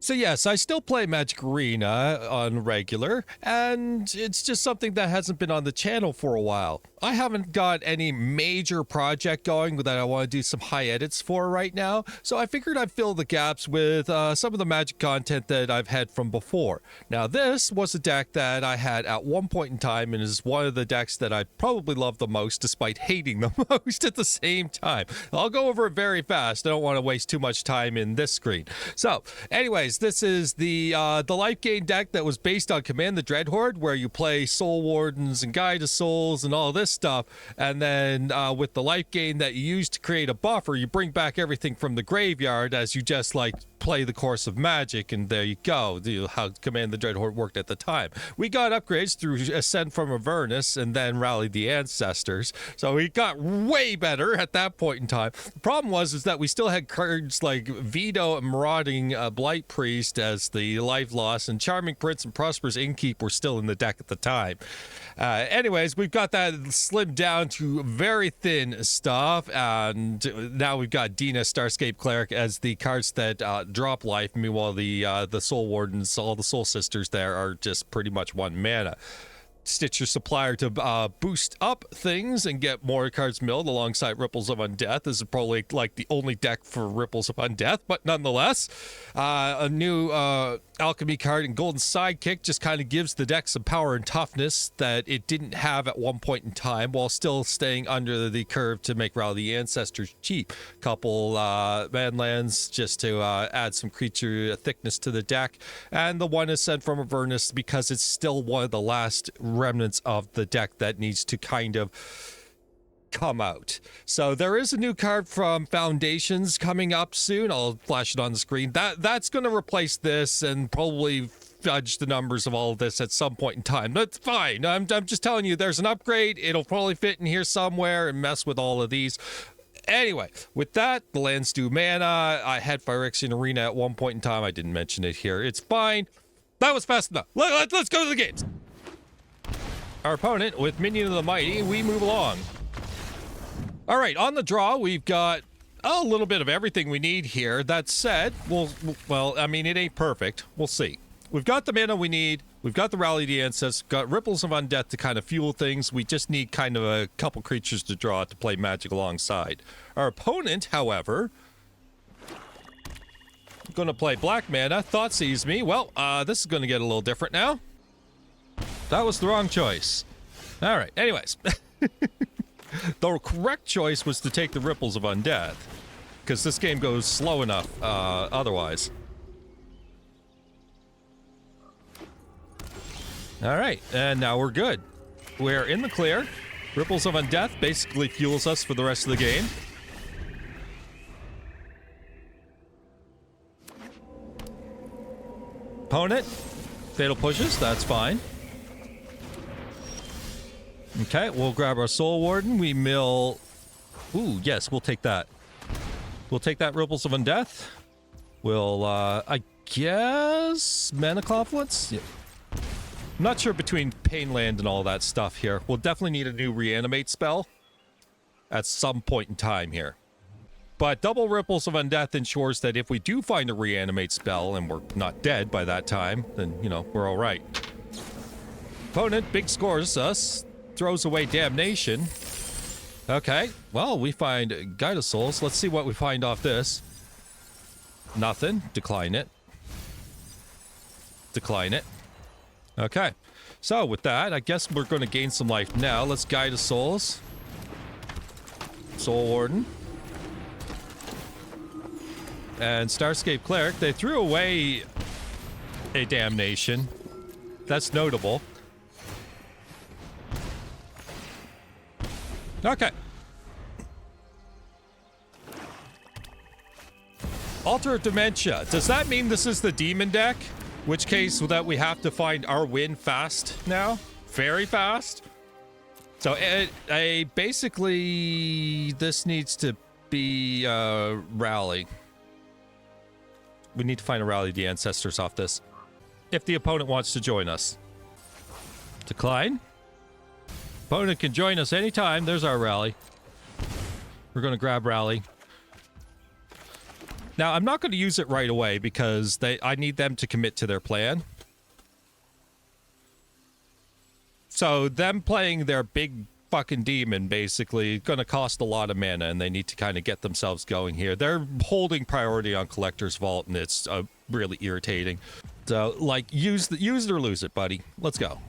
So yes, I still play Magic Arena on regular, and it's just something that hasn't been on the channel for a while. I haven't got any major project going that I want to do some high edits for right now, so I figured I'd fill the gaps with some of the Magic content that I've had from before. Now this was a deck that I had at one point in time, and is one of the decks that I probably love the most, despite hating the most at the same time. I'll go over it very fast. I don't want to waste too much time in this screen. So anyways, this is the Lifegain deck that was based on Command the Dreadhorde, where you play Soul Wardens and Guide of Souls and all this stuff, and then with the Lifegain that you use to create a buffer, you bring back everything from the graveyard as you just like play the course of Magic, and there you go. How Command the Dreadhorde worked at the time. We got upgrades through Ascend from Avernus and then Rally the Ancestors, so we got way better at that point in time. The problem was that we still had cards like Veto and Marauding Blight Priest as the life loss, and Charming Prince and Prosperous Innkeep were still in the deck at the time. Anyways, we've got that slimmed down to very thin stuff, and now we've got Dina, Starscape Cleric as the cards that drop life. Meanwhile, the Soul Wardens, all the Soul Sisters there, are just pretty much 1 mana. Stitch your Supplier to boost up things and get more cards milled alongside Ripples of Undeath. This is probably like the only deck for Ripples of Undeath, but nonetheless, a new alchemy card in Golden Sidekick just kind of gives the deck some power and toughness that it didn't have at one point in time, while still staying under the curve to make Rally the Ancestors cheap. Couple manlands just to add some creature thickness to the deck, and the one is sent from Avernus because it's still one of the last remnants of the deck that needs to kind of come out. So there is a new card from Foundations coming up soon. I'll flash it on the screen. That's going to replace this and probably fudge the numbers of all of this at some point in time. That's fine. I'm just telling you, there's an upgrade. It'll probably fit in here somewhere and mess with all of these. Anyway, with that, the lands do mana. I had Phyrexian Arena at one point in time. I didn't mention it here. It's fine. That was fast enough. Let's go to the games. Our opponent with Minion of the Mighty, we move along. All right, on the draw, we've got a little bit of everything we need here. That said, well, I mean, it ain't perfect. We'll see. We've got the mana we need. We've got the Rally the Ancestors. Got Ripples of Undeath to kind of fuel things. We just need kind of a couple creatures to draw to play Magic alongside. Our opponent, however, going to play black mana. Thoughtseize me. Well, this is going to get a little different now. That was the wrong choice. All right, anyways. The correct choice was to take the Ripples of Undeath, because this game goes slow enough otherwise. All right, and now we're good. We're in the clear. Ripples of Undeath basically fuels us for the rest of the game. Opponent, Fatal Pushes, that's fine. Okay, we'll grab our Soul Warden. We mill... Ooh, yes, we'll take that. We'll take that Ripples of Undeath. We'll, I guess... Mana Confluence? Yeah. I'm not sure between Painland and all that stuff here. We'll definitely need a new Reanimate spell at some point in time here. But double Ripples of Undeath ensures that if we do find a Reanimate spell and we're not dead by that time, then, you know, we're all right. Opponent big scores us. Throws away Damnation. Okay, well, we find Guide of Souls. Let's see what we find off this. Nothing. Decline it. Decline it. Okay, so with that, I guess we're going to gain some life now. Let's Guide of Souls. Soul Warden. And Starscape Cleric. They threw away a Damnation. That's notable. Okay. Altar of Dementia. Does that mean this is the demon deck? Which case that we have to find our win fast now? Very fast? So basically this needs to be Rally. We need to find a Rally the Ancestors off this. If the opponent wants to join us. Decline. Opponent can join us anytime. There's our Rally. We're going to grab Rally. Now, I'm not going to use it right away because I need them to commit to their plan. So them playing their big fucking demon basically going to cost a lot of mana, and they need to kind of get themselves going here. They're holding priority on Collector's Vault, and it's really irritating. So, like, use it or lose it, buddy. Let's go.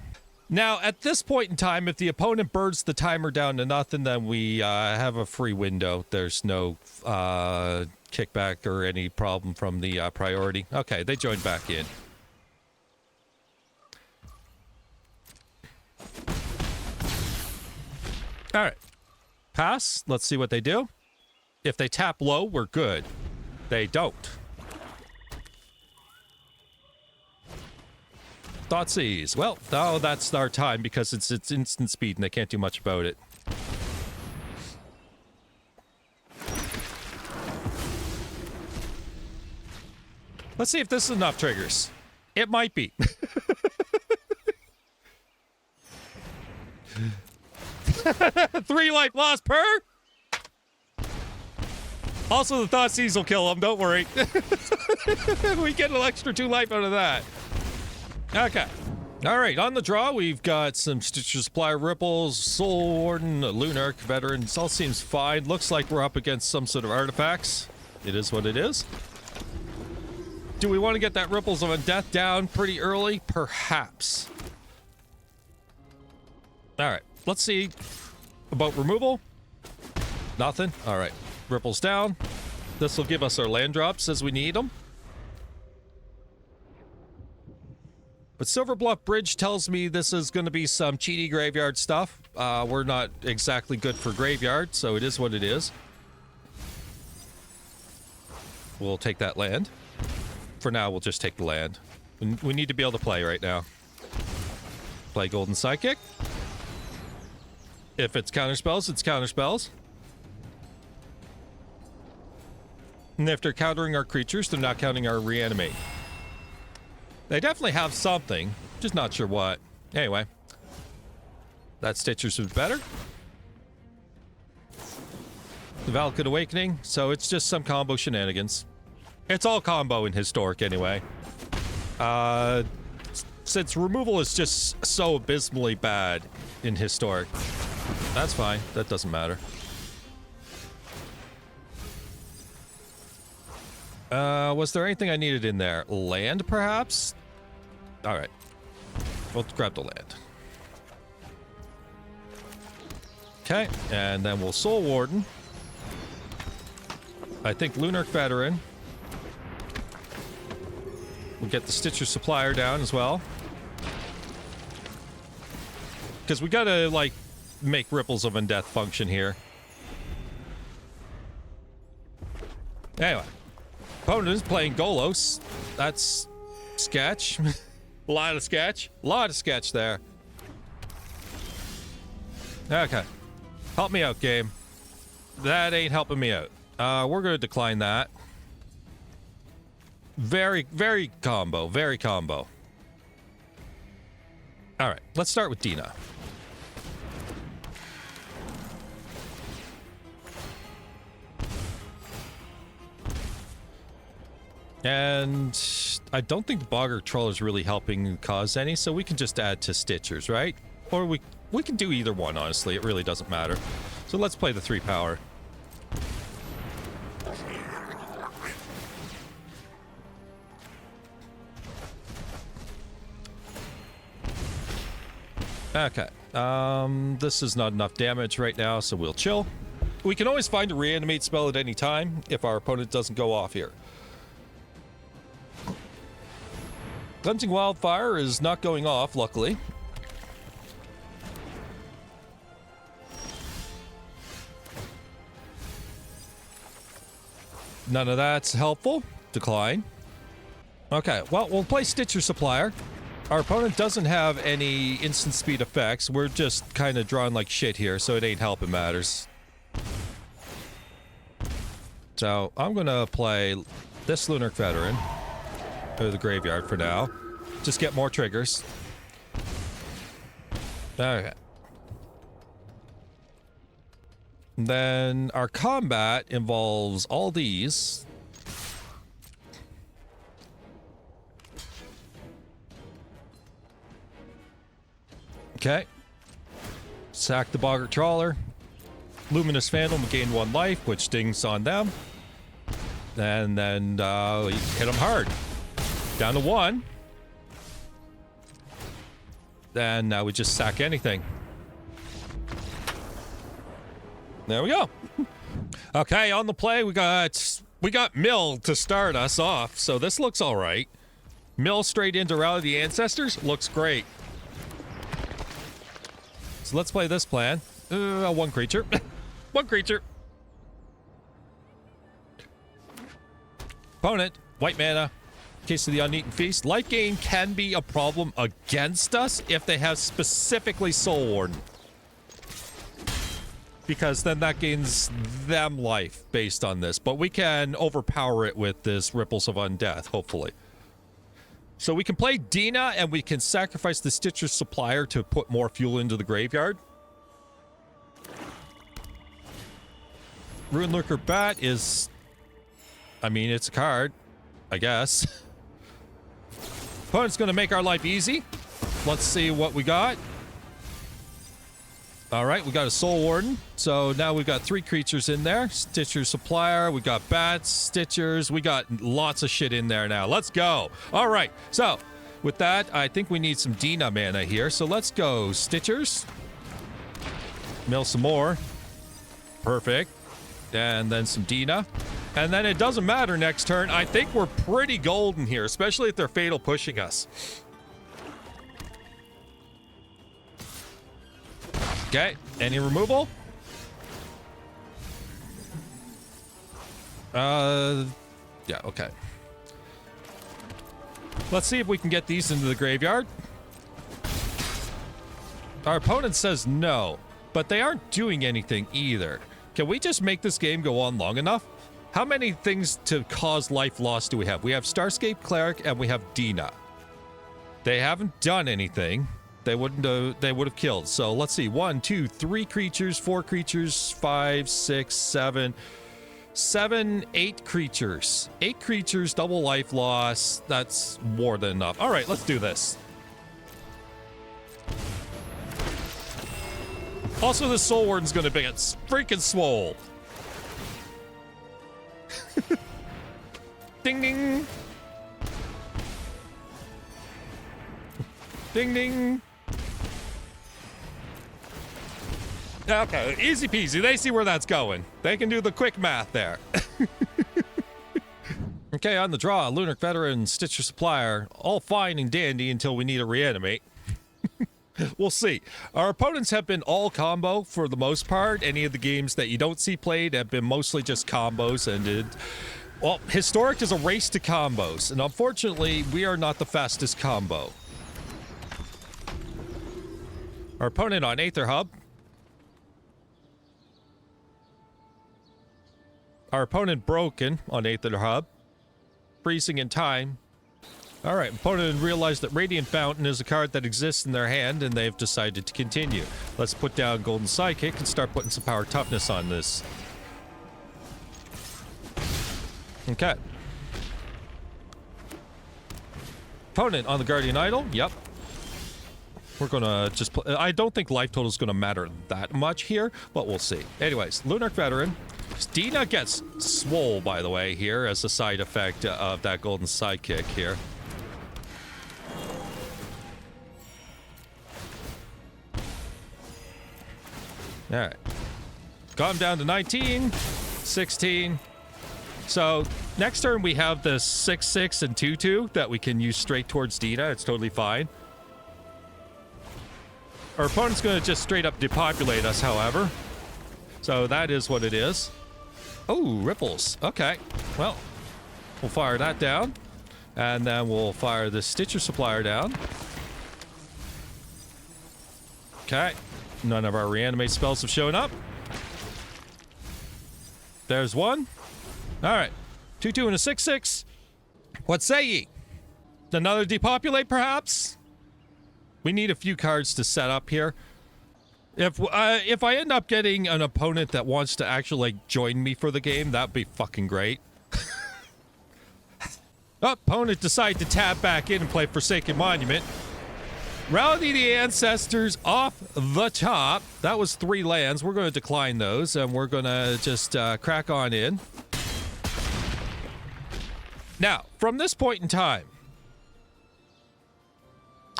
Now, at this point in time, if the opponent burns the timer down to nothing, then we have a free window. There's no kickback or any problem from the priority. Okay, they joined back in. All right. Pass. Let's see what they do. If they tap low, we're good. They don't. Thoughtseize. Well, oh, that's our time because it's instant speed and they can't do much about it. Let's see if this is enough triggers. It might be. 3 life lost per. Also, the Thoughtseize will kill him. Don't worry. We get an extra 2 life out of that. Okay. All right. On the draw, we've got some Stitcher Supplier, Ripples, Soul Warden, Lunarch Veteran. This all seems fine. Looks like we're up against some sort of artifacts. It is what it is. Do we want to get that Ripples of Undeath down pretty early? Perhaps. All right. Let's see about removal. Nothing. All right. Ripples down. This will give us our land drops as we need them. But Silverbluff Bridge tells me this is going to be some cheaty graveyard stuff. We're not exactly good for graveyard, so it is what it is. We'll take that land. For now, we'll just take the land. We need to be able to play right now. Play Golden Sidekick. If it's counterspells, it's counterspells. And if they're countering our creatures, they're not counting our reanimate. They definitely have something, just not sure what. Anyway, that Stitcher's was better. The Valakut Awakening, so it's just some combo shenanigans. It's all combo in Historic anyway. Since removal is just so abysmally bad in Historic, that's fine. That doesn't matter. Was there anything I needed in there? Land, perhaps? All right. We'll grab the land. Okay, and then we'll Soul Warden. I think Lunarch Veteran. We'll get the Stitcher Supplier down as well. Because we gotta, like, make Ripples of Undeath function here. Anyway. Opponent is playing Golos. That's sketch. A lot of sketch. A lot of sketch there. Okay. Help me out, game. That ain't helping me out. We're going to decline that. Very, very combo. Very combo. All right. Let's start with Dina. And I don't think the Boggart Trawler is really helping cause any, so we can just add to Stitchers, right? Or we can do either one, honestly. It really doesn't matter. So let's play the 3 power. Okay. This is not enough damage right now, so we'll chill. We can always find a reanimate spell at any time if our opponent doesn't go off here. Cleansing Wildfire is not going off, luckily. None of that's helpful. Decline. Okay, well, we'll play Stitcher Supplier. Our opponent doesn't have any instant speed effects. We're just kind of drawing like shit here, so it ain't helping matters. So, I'm gonna play this Lunarch Veteran. Go to the graveyard for now. Just get more triggers. Okay. Then our combat involves all these. Okay. Sack the Boggart Trawler. Luminous Phantom gain 1 life, which stings on them. And then hit them hard. Down to 1. Then now we just sack anything. There we go. Okay, on the play we got Mill to start us off, so this looks all right. Mill straight into Rally the Ancestors looks great. So let's play this plan. 1 creature. 1 creature. Opponent, white mana. Case of the Uneaten Feast. Life gain can be a problem against us if they have specifically Soul Warden. Because then that gains them life based on this. But we can overpower it with this Ripples of Undeath, hopefully. So we can play Dina and we can sacrifice the Stitcher's Supplier to put more fuel into the graveyard. Runelurker Bat is... I mean, it's a card, I guess. Opponent's going to make our life easy. Let's see what we got. All right, we got a Soul Warden. So now we've got 3 creatures in there. Stitcher's Supplier, we got bats, Stitchers. We got lots of shit in there now. Let's go. All right, so with that, I think we need some Dina mana here. So let's go Stitchers. Mill some more. Perfect. And then some Dina. And then it doesn't matter next turn. I think we're pretty golden here, especially if they're fatal pushing us. Okay, any removal? Yeah, okay. Let's see if we can get these into the graveyard. Our opponent says no, but they aren't doing anything either. Can we just make this game go on long enough? How many things to cause life loss do we have? We have Starscape Cleric and we have Dina. They haven't done anything. They would have killed. So let's see. 1, 2, 3 creatures, 4 creatures, 5, 6, 7, 8 creatures. 8 creatures, double life loss. That's more than enough. All right, let's do this. Also, this Soul Warden's gonna be freaking swole. Ding ding. Ding ding. Okay, easy peasy. They see where that's going. They can do the quick math there. Okay, on the draw, Lunarch Veteran, Stitcher Supplier, all fine and dandy until we need to reanimate. We'll see. Our opponents have been all combo for the most part. Any of the games that you don't see played have been mostly just combos, and well, Historic is a race to combos, and unfortunately, we are not the fastest combo. Our opponent on Aether Hub. Our opponent broken on Aether Hub. Freezing in time. Alright, opponent realized that Radiant Fountain is a card that exists in their hand, and they've decided to continue. Let's put down Golden Sidekick and start putting some power toughness on this. Okay. Opponent on the Guardian Idol. Yep. We're gonna just play. I don't think life total is gonna matter that much here, but we'll see. Anyways, Lunarch Veteran. Dina gets swole, by the way, here as a side effect of that Golden Sidekick here. Alright. Got him down to 19, 16. So, next turn we have the 6/6 and 2/2 that we can use straight towards Dina. It's totally fine. Our opponent's going to just straight up depopulate us, however. So, that is what it is. Oh, Ripples. Okay. Well, we'll fire that down. And then we'll fire the Stitcher Supplier down. Okay. None of our reanimate spells have shown up. There's one. All right. 2/2 and a 6/6. What say ye? Another depopulate, perhaps? We need a few cards to set up here. If I end up getting an opponent that wants to actually like join me for the game, that'd be fucking great. Opponent decide to tab back in and play Forsaken Monument. Rally the ancestors off the top. That was 3 lands. We're going to decline those, and we're going to just crack on in. Now, from this point in time,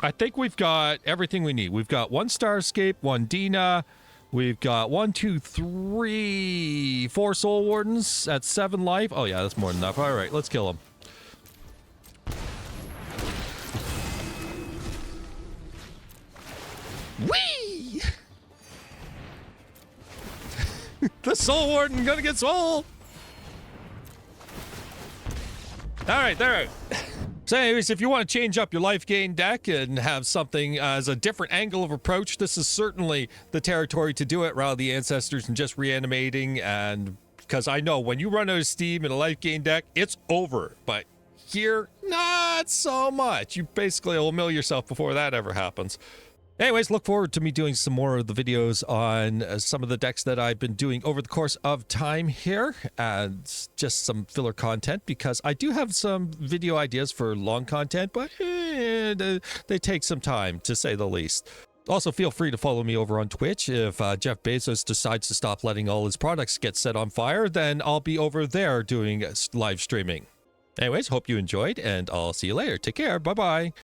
I think we've got everything we need. We've got 1 Starscape, 1 Dina. We've got 1, 2, 3, 4 Soul Wardens at 7 life. Oh, yeah, that's more than enough. All right, let's kill them. Whee! The Soul Warden gonna get soul. All right, there. So anyways, if you want to change up your life gain deck and have something as a different angle of approach, this is certainly the territory to do it. Rather the ancestors and just reanimating, and because I know when you run out of steam in a life gain deck, it's over. But here, not so much. You basically will mill yourself before that ever happens. Anyways, look forward to me doing some more of the videos on some of the decks that I've been doing over the course of time here, and just some filler content, because I do have some video ideas for long content, but they take some time, to say the least. Also, feel free to follow me over on Twitch. If Jeff Bezos decides to stop letting all his products get set on fire, then I'll be over there doing live streaming. Anyways, hope you enjoyed, and I'll see you later. Take care. Bye-bye.